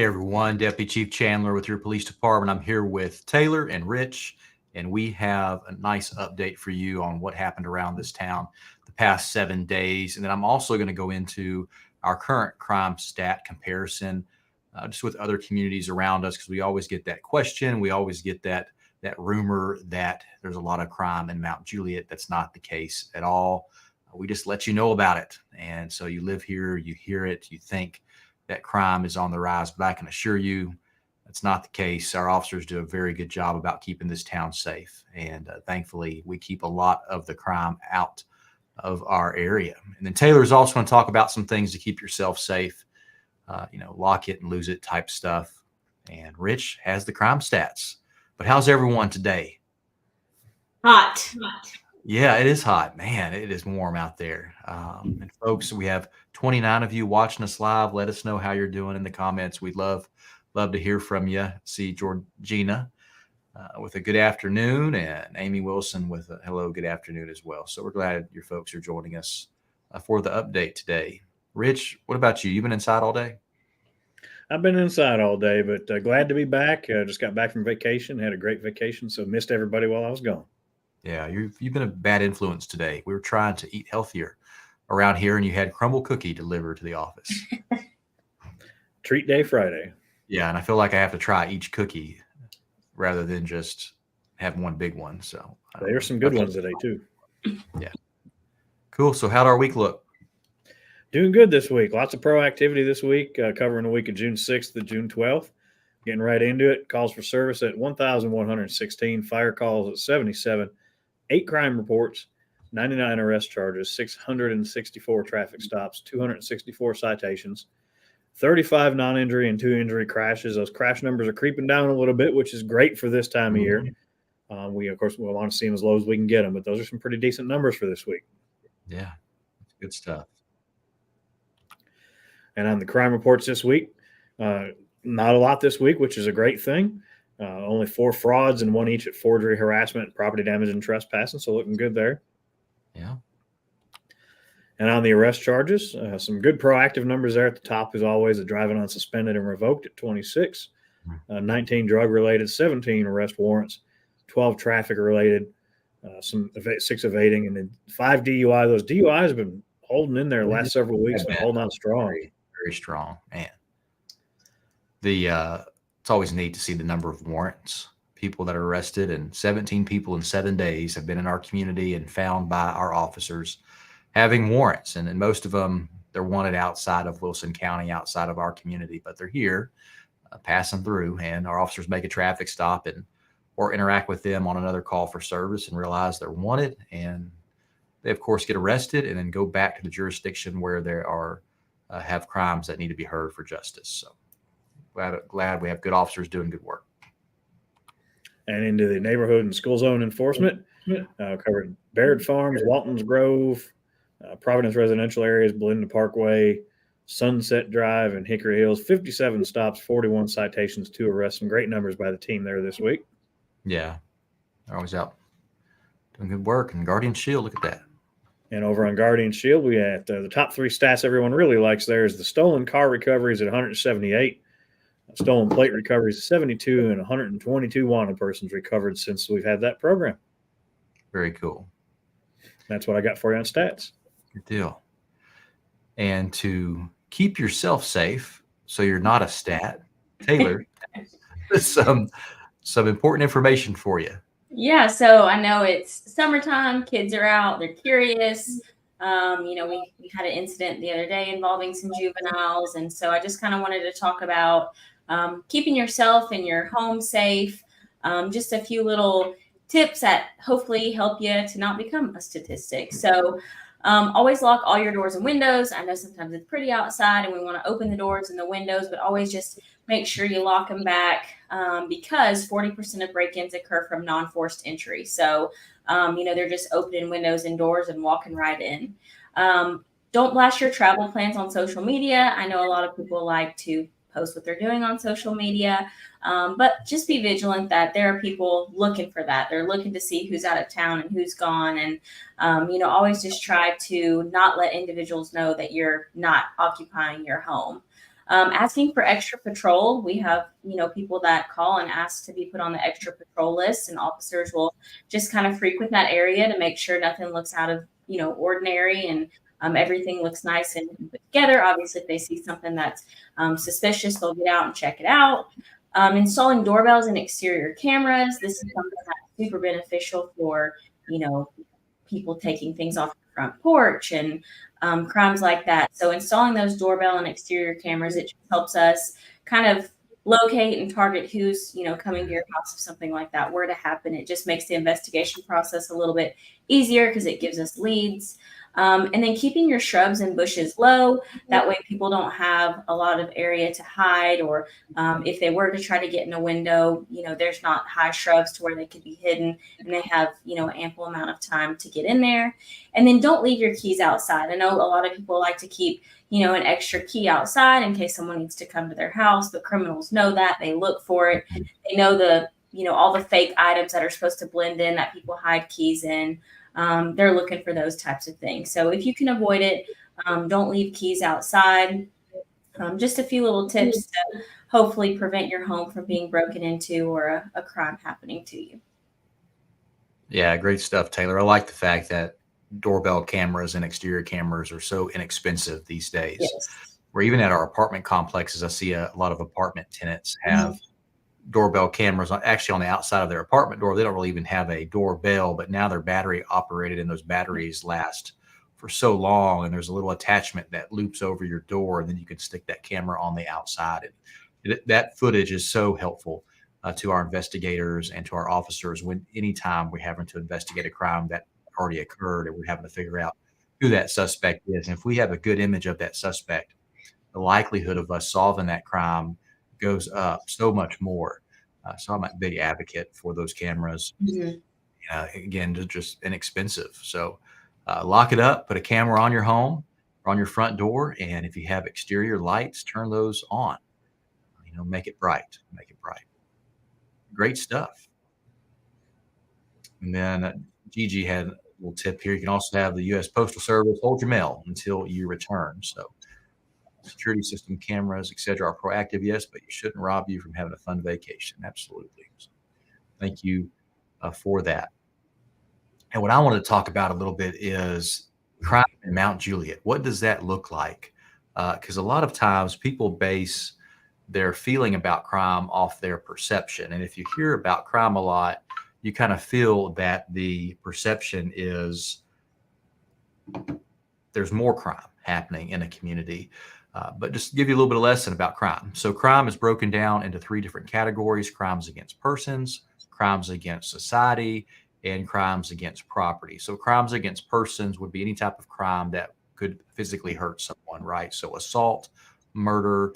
everyone. Deputy Chief Chandler with your police department. I'm here with Taylor and Rich, and we have a nice update for you on what happened around this town the past 7 days. And then I'm also going to go into our current crime stat comparison just with other communities around us, because we always get that question. We always get that rumor that there's a lot of crime in Mount Juliet. That's not the case at all. We just let you know about it. And so you live here, you hear it, you think that crime is on the rise, but I can assure you that's not the case. Our officers do a very good job about keeping this town safe. And thankfully, we keep a lot of the crime out of our area. And then Taylor is also going to talk about some things to keep yourself safe, lock it and lose it type stuff. And Rich has the crime stats. But how's everyone today? Hot. Yeah, it is hot, man. It is warm out there. And folks, we have 29 of you watching us live. Let us know how you're doing in the comments. We'd love to hear from you. See Georgina with a good afternoon, and Amy Wilson with a hello, good afternoon as well. So we're glad your folks are joining us for the update today. Rich, what about you? You been inside all day? I've been inside all day, but glad to be back. Just got back from vacation, had a great vacation, so missed everybody while I was gone. Yeah, you've been a bad influence today. We were trying to eat healthier around here, and you had crumble cookie delivered to the office. Treat day Friday. Yeah, and I feel like I have to try each cookie rather than just have one big one. So there's some good ones today too. Yeah. Cool. So how'd our week look? Doing good this week. Lots of proactivity this week, covering the week of June 6th to June 12th. Getting right into it. Calls for service at 1,116. Fire calls at 77. 8 crime reports, 99 arrest charges, 664 traffic stops, 264 citations, 35 non-injury and 2 injury crashes. Those crash numbers are creeping down a little bit, which is great for this time of year. We, of course, want to see them as low as we can get them, but those are some pretty decent numbers for this week. Yeah, good stuff. And on the crime reports this week, not a lot this week, which is a great thing. Only 4 frauds and 1 each at forgery, harassment, property damage, and trespassing. So looking good there. Yeah. And on the arrest charges, some good proactive numbers there at the top, as always. The driving unsuspended and revoked at 26, 19 drug-related, 17 arrest warrants, 12 traffic-related, 6 evading, and then 5 DUI. Those DUIs have been holding in there the last several weeks, been holding on strong. Very, very strong, man. It's always neat to see the number of warrants, people that are arrested, and 17 people in 7 days have been in our community and found by our officers having warrants. And most of them, they're wanted outside of Wilson County, outside of our community, but they're here passing through, and our officers make a traffic stop or interact with them on another call for service and realize they're wanted. And they, of course, get arrested and then go back to the jurisdiction where there are have crimes that need to be heard for justice. So glad we have good officers doing good work. And into the neighborhood and school zone enforcement, covered Baird Farms, Walton's Grove, Providence residential areas, Belinda Parkway, Sunset Drive, and Hickory Hills. 57 stops, 41 citations, 2 arrests. Some great numbers by the team there this week. Yeah, they're always out doing good work. And Guardian Shield, look at that. And over on Guardian Shield, we had the top 3 stats everyone really likes there is the stolen car recoveries at 178. Stolen plate recoveries 72, and 122 wanted persons recovered since we've had that program. Very cool. That's what I got for you on stats. Good deal. And to keep yourself safe so you're not a stat, Taylor, some important information for you. Yeah, so I know it's summertime. Kids are out. They're curious. We had an incident the other day involving some juveniles. And so I just kind of wanted to talk about keeping yourself and your home safe. Just a few little tips that hopefully help you to not become a statistic. So always lock all your doors and windows. I know sometimes it's pretty outside and we want to open the doors and the windows, but always just make sure you lock them back because 40% of break-ins occur from non-forced entry. So, they're just opening windows and doors and walking right in. Don't blast your travel plans on social media. I know a lot of people like to post what they're doing on social media, but just be vigilant that there are people looking for that. They're looking to see who's out of town and who's gone. And, always just try to not let individuals know that you're not occupying your home. Asking for extra patrol. We have, people that call and ask to be put on the extra patrol list, and officers will just kind of frequent that area to make sure nothing looks out of, ordinary, and everything looks nice and put together. Obviously, if they see something that's suspicious, they'll get out and check it out. Installing doorbells and exterior cameras. This is something that's super beneficial for, people taking things off the front porch and crimes like that. So installing those doorbell and exterior cameras, it just helps us kind of locate and target who's, coming to your house if something like that were to happen. It just makes the investigation process a little bit easier because it gives us leads. And then keeping your shrubs and bushes low. That way people don't have a lot of area to hide, or if they were to try to get in a window, there's not high shrubs to where they could be hidden, and they have, ample amount of time to get in there. And then don't leave your keys outside. I know a lot of people like to keep, an extra key outside in case someone needs to come to their house, but criminals know that. They look for it. They know all the fake items that are supposed to blend in that people hide keys in. They're looking for those types of things. So if you can avoid it, don't leave keys outside. Just a few little tips to hopefully prevent your home from being broken into or a crime happening to you. Yeah, great stuff, Taylor. I like the fact that doorbell cameras and exterior cameras are so inexpensive these days. Yes. Where even at our apartment complexes, I see a lot of apartment tenants have doorbell cameras actually on the outside of their apartment door. They don't really even have a doorbell, but now they're battery operated, and those batteries last for so long. And there's a little attachment that loops over your door, and then you can stick that camera on the outside. And that footage is so helpful to our investigators and to our officers when anytime we're having to investigate a crime that already occurred, and we're having to figure out who that suspect is. And if we have a good image of that suspect, the likelihood of us solving that crime goes up so much more. So I'm a big advocate for those cameras. Again, they're just inexpensive. So lock it up, put a camera on your home or on your front door. And if you have exterior lights, turn those on, make it bright, Great stuff. And then Gigi had a little tip here. You can also have the U.S. Postal Service hold your mail until you return. So security system cameras, etc., are proactive, yes, but you shouldn't rob you from having a fun vacation. Absolutely. So thank you for that. And what I want to talk about a little bit is crime in Mount Juliet. What does that look like? Because a lot of times people base their feeling about crime off their perception. And if you hear about crime a lot, you kind of feel that the perception is there's more crime happening in a community. But just to give you a little bit of lesson about crime. So crime is broken down into 3 different categories: crimes against persons, crimes against society, and crimes against property. So crimes against persons would be any type of crime that could physically hurt someone, right? So assault, murder,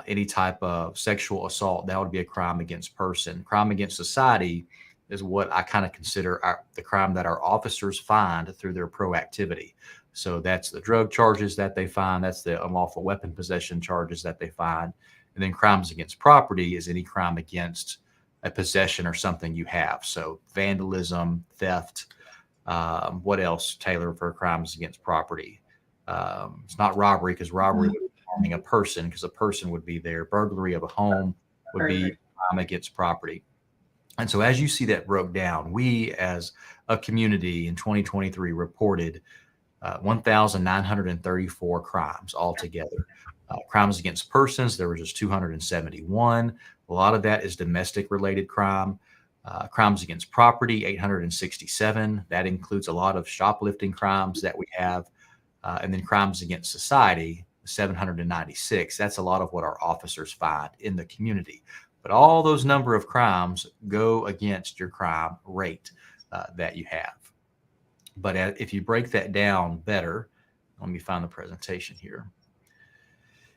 any type of sexual assault, that would be a crime against person. Crime against society is what I kind of consider the crime that our officers find through their proactivity. So that's the drug charges that they find. That's the unlawful weapon possession charges that they find. And then crimes against property is any crime against a possession or something you have. So vandalism, theft. What else, Taylor, for crimes against property? It's not robbery, because robbery would be harming a person, because a person would be there. Burglary of a home would be crime against property. And so as you see that broke down, we as a community in 2023 reported 1,934 crimes altogether. Crimes against persons, there were just 271. A lot of that is domestic related crime. Crimes against property, 867. That includes a lot of shoplifting crimes that we have. And then crimes against society, 796. That's a lot of what our officers find in the community. But all those number of crimes go against your crime rate that you have. But if you break that down better, let me find the presentation here.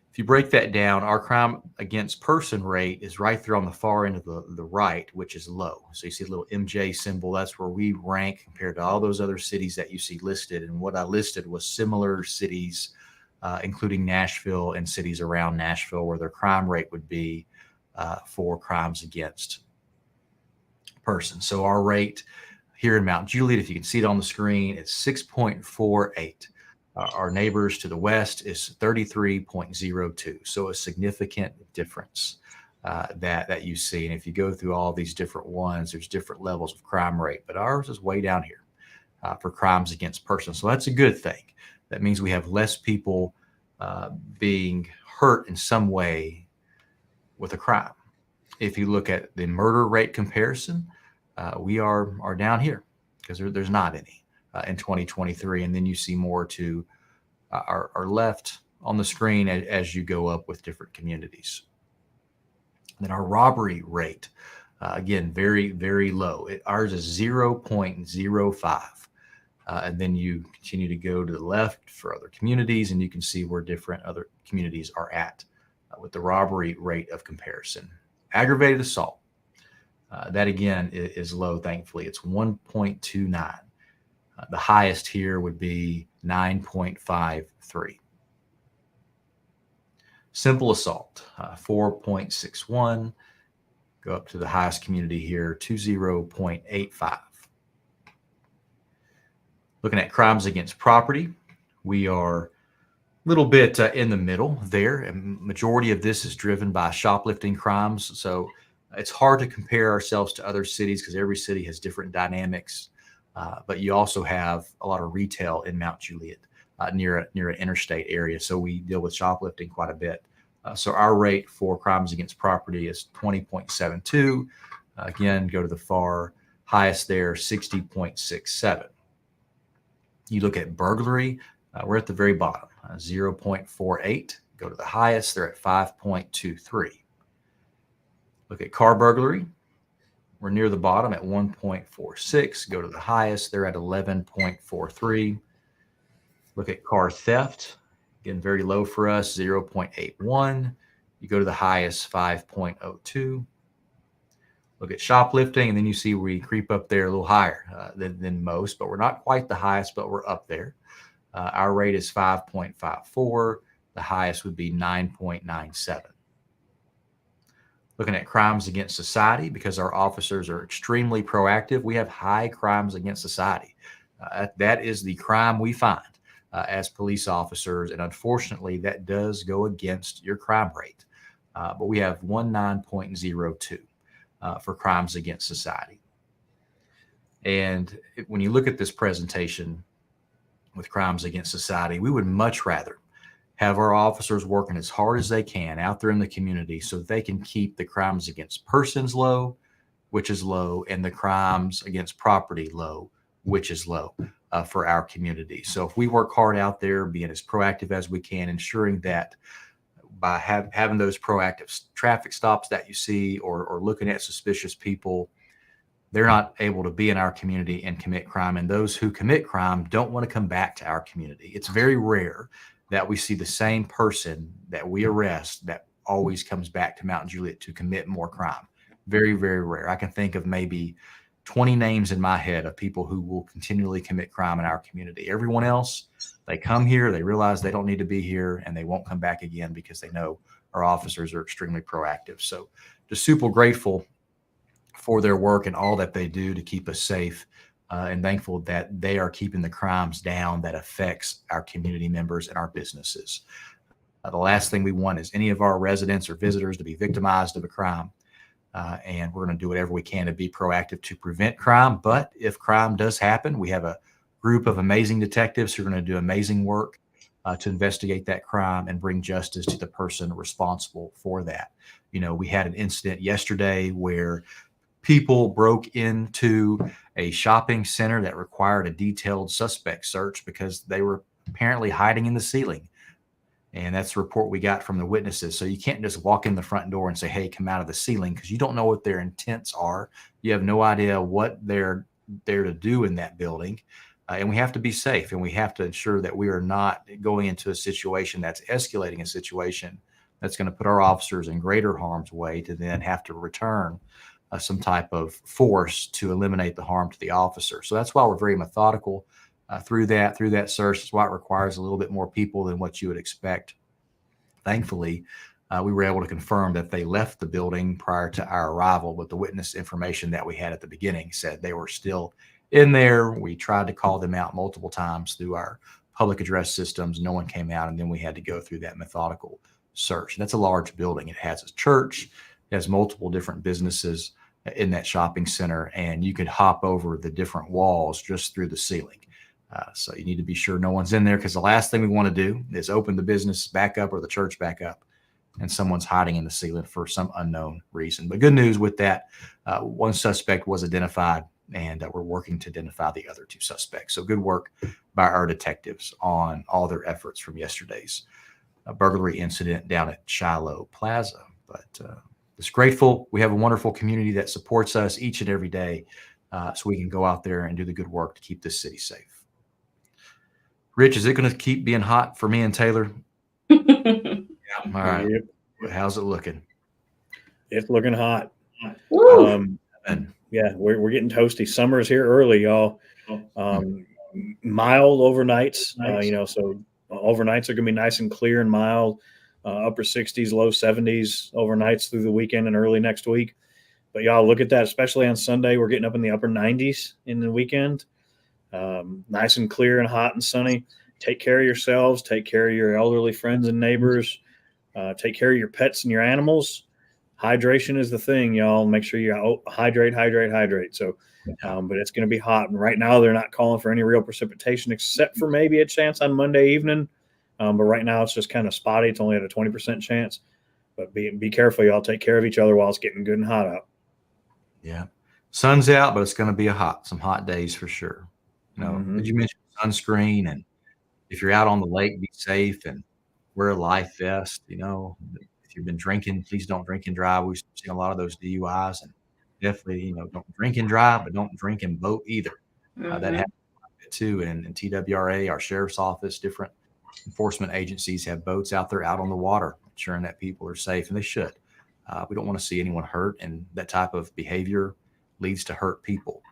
If you break that down, our crime against person rate is right there on the far end of the right, which is low. So you see a little MJ symbol. That's where we rank compared to all those other cities that you see listed. And what I listed was similar cities, including Nashville and cities around Nashville, where their crime rate would be for crimes against persons. So our rate here in Mount Juliet, if you can see it on the screen, it's 6.48. Our neighbors to the west is 33.02. So a significant difference that you see. And if you go through all these different ones, there's different levels of crime rate, but ours is way down here for crimes against persons. So that's a good thing. That means we have less people being hurt in some way with a crime. If you look at the murder rate comparison, we are down here because there's not any in 2023. And then you see more to our left on the screen as you go up with different communities. Then our robbery rate, again, very, very low. Ours is 0.05. And then you continue to go to the left for other communities, and you can see where different other communities are at with the robbery rate of comparison. Aggravated assault, that again is low, thankfully. It's 1.29. The highest here would be 9.53. Simple assault, 4.61. Go up to the highest community here, 20.85. Looking at crimes against property, we are a little bit in the middle there. And majority of this is driven by shoplifting crimes. So it's hard to compare ourselves to other cities because every city has different dynamics. But you also have a lot of retail in Mount Juliet near an interstate area. So we deal with shoplifting quite a bit. So our rate for crimes against property is 20.72. Again, go to the far highest there, 60.67. You look at burglary, we're at the very bottom, 0.48. Go to the highest, they're at 5.23. Look at car burglary, we're near the bottom at 1.46. Go to the highest, they're at 11.43. Look at car theft, again, very low for us, 0.81. You go to the highest, 5.02. Look at shoplifting, and then you see we creep up there a little higher than most, but we're not quite the highest, but we're up there. Our rate is 5.54. The highest would be 9.97. Looking at crimes against society, because our officers are extremely proactive, we have high crimes against society. That is the crime we find as police officers, and unfortunately, that does go against your crime rate. But we have 19.02. For crimes against society. And when you look at this presentation with crimes against society, we would much rather have our officers working as hard as they can out there in the community so they can keep the crimes against persons low, which is low, and the crimes against property low, which is low for our community. So if we work hard out there, being as proactive as we can, ensuring that by having those proactive traffic stops that you see or looking at suspicious people, they're not able to be in our community and commit crime. And those who commit crime don't want to come back to our community. It's very rare that we see the same person that we arrest that always comes back to Mount Juliet to commit more crime. Very, very rare. I can think of maybe 20 names in my head of people who will continually commit crime in our community. Everyone else, they come here, they realize they don't need to be here, and they won't come back again because they know our officers are extremely proactive. So just super grateful for their work and all that they do to keep us safe, and thankful that they are keeping the crimes down that affects our community members and our businesses. The last thing we want is any of our residents or visitors to be victimized of a crime. And we're going to do whatever we can to be proactive to prevent crime. But if crime does happen, we have a group of amazing detectives who are going to do amazing work to investigate that crime and bring justice to the person responsible for that. You know, we had an incident yesterday where people broke into a shopping center that required a detailed suspect search because they were apparently hiding in the ceiling. And that's the report we got from the witnesses. So you can't just walk in the front door and say, hey, come out of the ceiling, because you don't know what their intents are. You have no idea what they're there to do in that building. And we have to be safe, and we have to ensure that we are not going into a situation that's escalating a situation that's going to put our officers in greater harm's way to then have to return some type of force to eliminate the harm to the officer. So that's why we're very methodical through that search. That's why it requires a little bit more people than what you would expect. Thankfully, we were able to confirm that they left the building prior to our arrival, but the witness information that we had at the beginning said they were still in there. We tried to call them out multiple times through our public address systems. No one came out, and then we had to go through that methodical search. And that's a large building. It has a church, it has multiple different businesses in that shopping center, and you could hop over the different walls just through the ceiling. So you need to be sure no one's in there, because the last thing we want to do is open the business back up or the church back up and someone's hiding in the ceiling for some unknown reason. But good news with that, one suspect was identified, and we're working to identify the other 2 suspects. So good work by our detectives on all their efforts from yesterday's burglary incident down at Shiloh Plaza. But just grateful. We have a wonderful community that supports us each and every day, so we can go out there and do the good work to keep this city safe. Rich, is it going to keep being hot for me and Taylor? All right. Yep. How's it looking? It's looking hot. And Yeah, we're getting toasty. Summer's here early, y'all. Mild overnights, so overnights are going to be nice and clear and mild, upper 60s, low 70s overnights through the weekend and early next week. But y'all look at that, especially on Sunday, we're getting up in the upper 90s in the weekend. Nice and clear and hot and sunny. Take care of yourselves. Take care of your elderly friends and neighbors. Take care of your pets and your animals. Hydration is the thing, y'all. Make sure you hydrate. So, but it's going to be hot. And right now they're not calling for any real precipitation except for maybe a chance on Monday evening. But right now it's just kind of spotty. It's only at a 20% chance. But be careful, y'all. Take care of each other while it's getting good and hot out. Yeah. Sun's out, but it's going to be some hot days for sure. Did you mention sunscreen? And if you're out on the lake, be safe and wear a life vest. If you've been drinking, please don't drink and drive. We've seen a lot of those DUIs, and definitely, don't drink and drive, but don't drink and boat either. That happens too. And TWRA, our sheriff's office, different enforcement agencies have boats out there out on the water, ensuring that people are safe, and they should. We don't want to see anyone hurt, and that type of behavior leads to hurt people.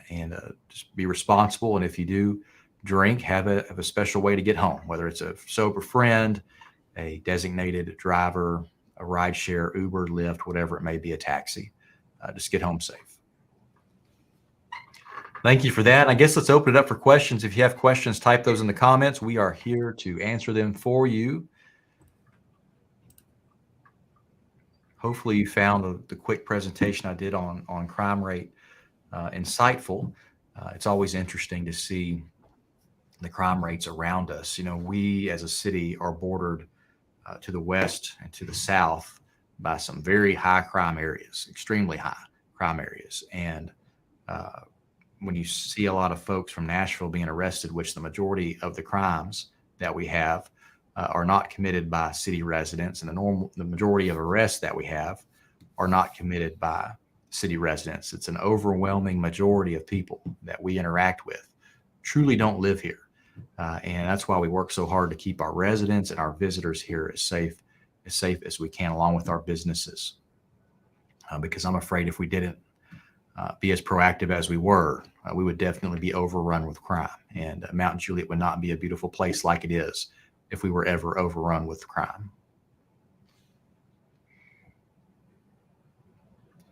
And just be responsible. And if you do drink, have a special way to get home, whether it's a sober friend, a designated driver, a ride share, Uber, Lyft, whatever it may be, a taxi. Just get home safe. Thank you for that. I guess let's open it up for questions. If you have questions, type those in the comments. We are here to answer them for you. Hopefully you found the quick presentation I did on crime rate insightful. It's always interesting to see the crime rates around us. We as a city are bordered to the west and to the south by some very high crime areas, extremely high crime areas. And when you see a lot of folks from Nashville being arrested, which the majority of the crimes that we have are not committed by city residents, and the majority of arrests that we have are not committed by city residents. It's an overwhelming majority of people that we interact with truly don't live here. And that's why we work so hard to keep our residents and our visitors here as safe as we can, along with our businesses. Because I'm afraid if we didn't be as proactive as we were, we would definitely be overrun with crime. And Mount Juliet would not be a beautiful place like it is if we were ever overrun with crime.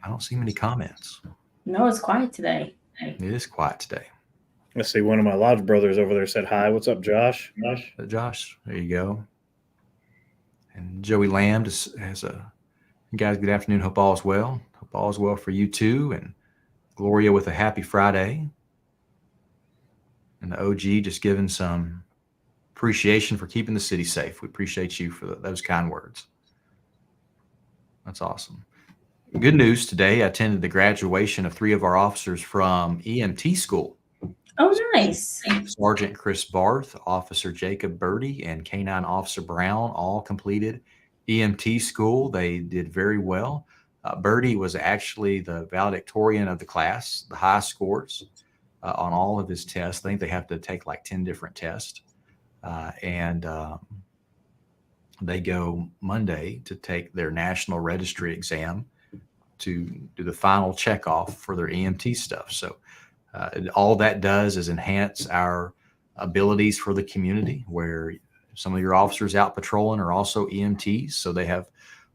I don't see many comments. No, it's quiet today. It is quiet today. Let's see. One of my lodge brothers over there said hi. What's up, Josh? Josh, there you go. And Joey Lamb just has guys, good afternoon. Hope all is well. Hope all is well for you too. And Gloria with a happy Friday. And the OG just giving some appreciation for keeping the city safe. We appreciate you for those kind words. That's awesome. Good news today. I attended the graduation of 3 of our officers from EMT school. Oh, nice. Sergeant Chris Barth, Officer Jacob Birdie, and K-9 Officer Brown all completed EMT school. They did very well. Birdie was actually the valedictorian of the class, the high scores on all of his tests. I think they have to take like 10 different tests. And they go Monday to take their national registry exam to do the final checkoff for their EMT stuff. So all that does is enhance our abilities for the community, where some of your officers out patrolling are also EMTs. So they have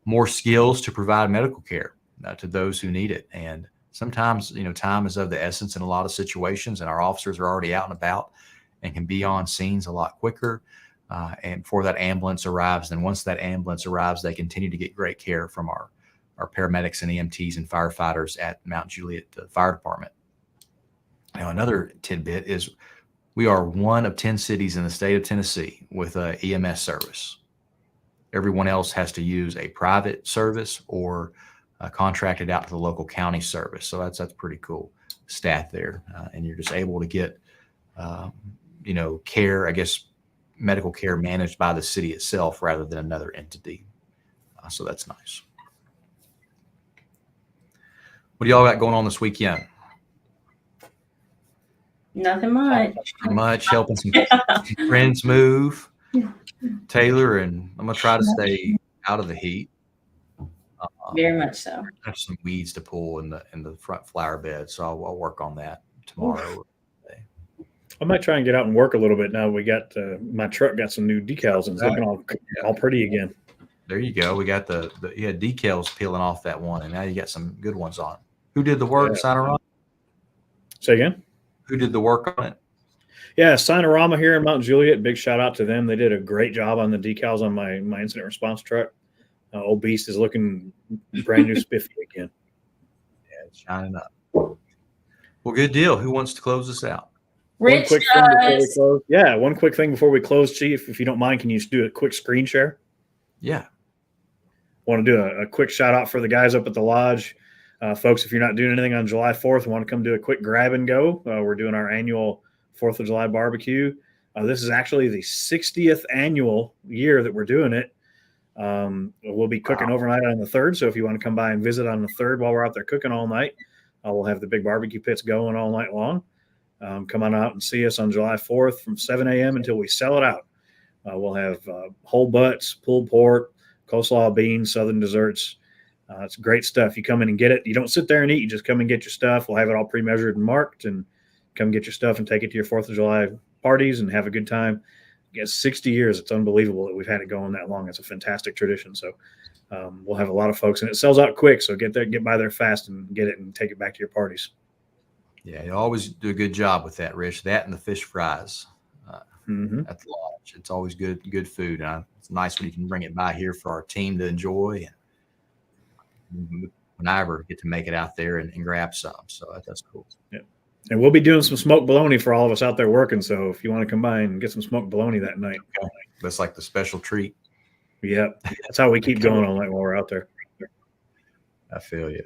more skills to provide medical care to those who need it. And sometimes, time is of the essence in a lot of situations, and our officers are already out and about. and can be on scenes a lot quicker. And before that ambulance arrives, then once that ambulance arrives, they continue to get great care from our paramedics and EMTs and firefighters at Mount Juliet Fire Department. Now, another tidbit is we are one of 10 cities in the state of Tennessee with a EMS service. Everyone else has to use a private service or contracted out to the local county service. So that's pretty cool stat there. And you're just able to get, care, I guess, medical care managed by the city itself rather than another entity. So that's nice. What do y'all got going on this weekend? Nothing much. Not much. Helping some friends move. Taylor, and I'm gonna try to stay out of the heat. Very much so. I have some weeds to pull in the front flower bed, so I'll work on that tomorrow. I might try and get out and work a little bit now. We got my truck got some new decals and it's looking all pretty again. There you go. We got you had decals peeling off that one, and now you got some good ones on. Who did the work, Sinorama? Say again? Who did the work on it? Yeah, Sinorama here in Mount Juliet. Big shout out to them. They did a great job on the decals on my incident response truck. Old Beast is looking brand new spiffy again. Yeah, it's shining up. Well, good deal. Who wants to close this out? Rich one quick thing before we close, Chief, if you don't mind, can you just do a quick screen share? Yeah. Want to do a quick shout out for the guys up at the lodge. Folks, if you're not doing anything on July 4th and want to come do a quick grab and go, we're doing our annual 4th of July barbecue. This is actually the 60th annual year that we're doing it. We'll be cooking overnight on the 3rd. So if you want to come by and visit on the 3rd while we're out there cooking all night, we'll have the big barbecue pits going all night long. Come on out and see us on July 4th from 7 a.m. until we sell it out. We'll have whole butts, pulled pork, coleslaw, beans, southern desserts. It's great stuff. You come in and get it. You don't sit there and eat. You just come and get your stuff. We'll have it all pre-measured and marked, and come get your stuff and take it to your 4th of July parties and have a good time. I guess 60 years. It's unbelievable that we've had it going that long. It's a fantastic tradition. So we'll have a lot of folks, and it sells out quick. So get by there fast and get it and take it back to your parties. Yeah, you always do a good job with that, Rich. That and the fish fries at the lodge. It's always good food. It's nice when you can bring it by here for our team to enjoy. And when I ever get to make it out there and grab some. So that's cool. Yeah. And we'll be doing some smoked bologna for all of us out there working. So if you want to come by and get some smoked bologna that night. Okay. That's like the special treat. Yep. That's how we keep going all night while we're out there. I feel you.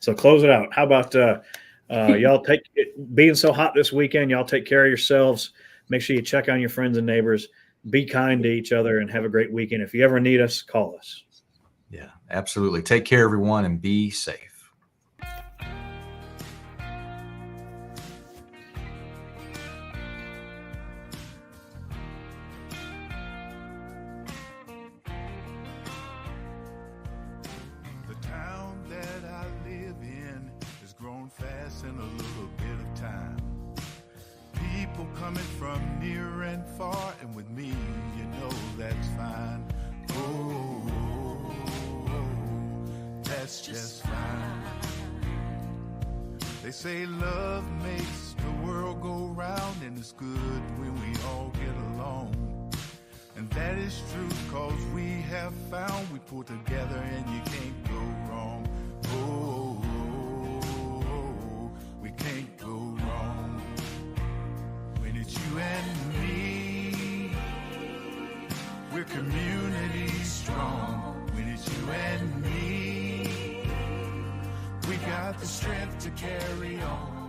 So close it out. How about y'all take it being so hot this weekend? Y'all take care of yourselves. Make sure you check on your friends and neighbors. Be kind to each other and have a great weekend. If you ever need us, call us. Yeah, absolutely. Take care, everyone, and be safe. In a little bit of time, people coming from near and far, and with me, you know that's fine. Oh, that's just fine. They say love makes the world go round, and it's good when we all get along. And that is true, 'cause we have found we pull together and you can't go wrong. Oh, can't go wrong when it's you and me. We're community strong when it's you and me. We got the strength to carry on.